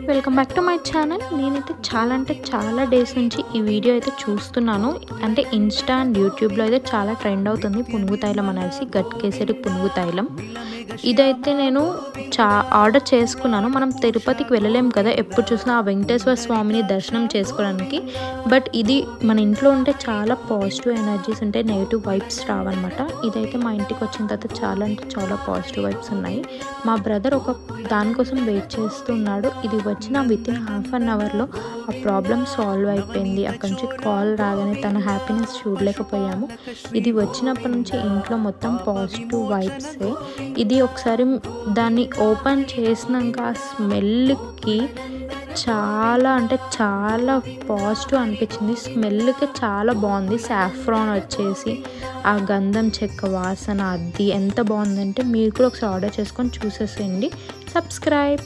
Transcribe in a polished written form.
Welcome back to my channel. నేనైతే చాలా days నుంచి ఈ వీడియో అయితే చూస్తున్నాను. అంటే ఇన్స్టా అండ్ యూట్యూబ్లో అయితే చాలా ట్రెండ్ అవుతుంది పునుగు తైలం అనేసి, గట్కేసరి పునుగు తైలం. ఇదైతే నేను ఆర్డర్ చేసుకున్నాను. మనం తిరుపతికి వెళ్ళలేము కదా ఎప్పుడు చూసినా ఆ వెంకటేశ్వర స్వామిని దర్శనం చేసుకోవడానికి. బట్ ఇది మన ఇంట్లో ఉంటే చాలా పాజిటివ్ ఎనర్జీస్ ఉంటాయి, నెగిటివ్ వైబ్స్ రావన్నమాట. ఇదైతే మా ఇంటికి వచ్చిన తర్వాత చాలా పాజిటివ్ వైబ్స్ ఉన్నాయి. మా బ్రదర్ ఒక దానికోసం వెయిట్ చేస్తున్నాడు. ఇది వచ్చిన వితిన్ హాఫ్ అన్ అవర్లో ఆ ప్రాబ్లం సాల్వ్ అయిపోయింది. అక్కడి నుంచి కాల్ రాగానే తన హ్యాపీనెస్ చూడలేకపోయాము. ఇది వచ్చినప్పటి నుంచి ఇంట్లో మొత్తం పాజిటివ్ వైబ్సే. ఇది ఒకసారి దాన్ని ఓపెన్ చేసినాక ఆ స్మెల్కి చాలా పాజిటివ్ అనిపించింది. స్మెల్కి చాలా బాగుంది. సాఫ్రాన్ వచ్చేసి ఆ గంధం చెక్క వాసన అది ఎంత బాగుందంటే మీరు కూడా ఒకసారి ఆర్డర్ చేసుకొని చూసేసేయండి. సబ్స్క్రైబ్.